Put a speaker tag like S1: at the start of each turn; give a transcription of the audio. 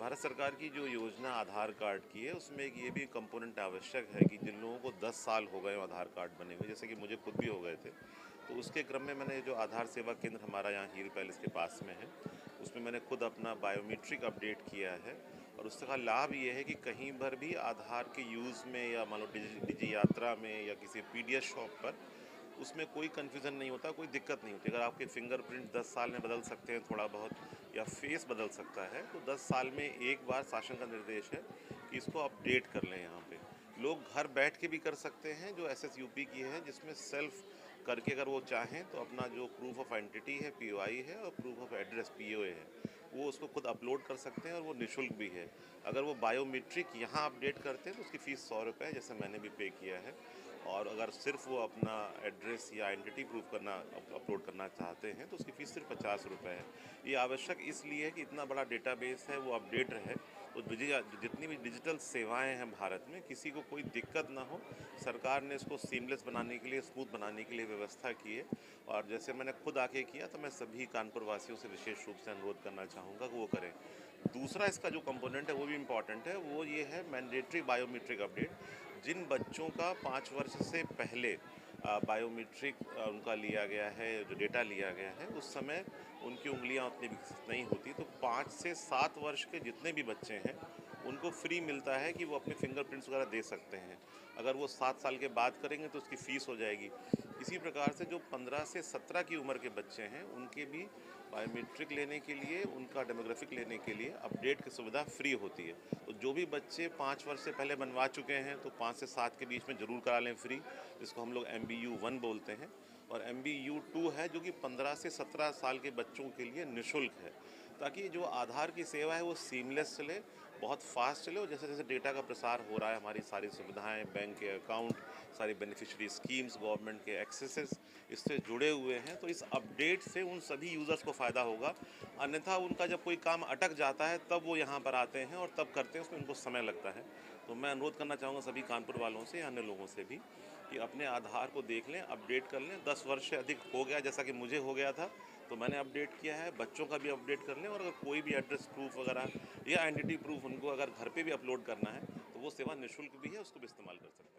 S1: भारत सरकार की जो योजना आधार कार्ड की है उसमें एक ये भी कंपोनेंट आवश्यक है कि जिन लोगों को 10 साल हो गए आधार कार्ड बने हुए, जैसे कि मुझे खुद भी हो गए थे, तो उसके क्रम में मैंने जो आधार सेवा केंद्र हमारा यहाँ हील पैलेस के पास में है, उसमें मैंने खुद अपना बायोमेट्रिक अपडेट किया है। और उसका लाभ ये है कि कहीं पर भी आधार के यूज़ में या मान लो डिजी यात्रा में या किसी पीडीएस शॉप पर उसमें कोई कन्फ्यूज़न नहीं होता, कोई दिक्कत नहीं होती। अगर आपके फिंगरप्रिंट 10 साल में बदल सकते हैं थोड़ा बहुत या फेस बदल सकता है, तो 10 साल में एक बार शासन का निर्देश है कि इसको अपडेट कर लें यहाँ पे। लोग घर बैठ के भी कर सकते हैं, जो एसएसयूपी की है, जिसमें सेल्फ करके अगर वो चाहें तो अपना जो प्रूफ ऑफ आइडेंटिटी है पीओआई है और प्रूफ ऑफ एड्रेस पीओए है, वो उसको खुद अपलोड कर सकते हैं और वो निःशुल्क भी है। अगर वो बायोमेट्रिक यहाँ अपडेट करते हैं तो उसकी फ़ीस 100 रुपये है, जैसे मैंने भी पे किया है। और अगर सिर्फ वो अपना एड्रेस या आइडेंटिटी प्रूफ करना अपलोड करना चाहते हैं तो उसकी फ़ीस सिर्फ 50 रुपये है। ये आवश्यक इसलिए है कि इतना बड़ा डेटाबेस है वो अपडेट रहे, तो जितनी भी डिजिटल सेवाएं हैं भारत में, किसी को कोई दिक्कत ना हो। सरकार ने इसको सीमलेस बनाने के लिए, स्मूथ बनाने के लिए व्यवस्था की है। और जैसे मैंने खुद आके किया, तो मैं सभी कानपुर वासियों से विशेष रूप से अनुरोध करना चाहूँगा कि वो करें। दूसरा इसका जो कंपोनेंट है वो भी इम्पॉर्टेंट है, वो ये है मैंडेटरी बायोमेट्रिक अपडेट। जिन बच्चों का 5 वर्ष से पहले बायोमेट्रिक उनका लिया गया है, जो डेटा लिया गया है, उस समय उनकी उंगलियां उतनी विकसित नहीं होती, तो 5 से 7 वर्ष के जितने भी बच्चे हैं उनको फ्री मिलता है कि वो अपने फिंगरप्रिंट्स वगैरह दे सकते हैं। अगर वो 7 साल के बाद करेंगे तो उसकी फ़ीस हो जाएगी। इसी प्रकार से जो 15 से 17 की उम्र के बच्चे हैं उनके भी बायोमेट्रिक लेने के लिए, उनका डेमोग्राफिक लेने के लिए अपडेट की सुविधा फ्री होती है। तो जो भी बच्चे 5 वर्ष से पहले बनवा चुके हैं तो 5 से 7 के बीच में ज़रूर करा लें फ्री, जिसको हम लोग MBU 1 बोलते हैं। और MBU 2 है जो कि 15 से 17 साल के बच्चों के लिए निःशुल्क है, ताकि जो आधार की सेवा है वो सीमलेस चले, बहुत फास्ट चले। और जैसे जैसे डेटा का प्रसार हो रहा है, हमारी सारी सुविधाएं, बैंक के अकाउंट, सारी बेनिफिशियरी स्कीम्स, गवर्नमेंट के एक्सेसेस इससे जुड़े हुए हैं, तो इस अपडेट से उन सभी यूज़र्स को फ़ायदा होगा। अन्यथा उनका जब कोई काम अटक जाता है तब वो यहाँ पर आते हैं और तब करते हैं, उसमें उनको समय लगता है। तो मैं अनुरोध करना चाहूँगा सभी कानपुर वालों से या अन्य लोगों से भी कि अपने आधार को देख लें, अपडेट कर लें। 10 वर्ष से अधिक हो गया, जैसा कि मुझे हो गया था, तो मैंने अपडेट किया है। बच्चों का भी अपडेट कर लें, और अगर कोई भी एड्रेस प्रूफ वगैरह या आइडेंटिटी प्रूफ उनको अगर घर पे भी अपलोड करना है तो वो सेवा निःशुल्क भी है, उसको भी इस्तेमाल कर सकते हैं।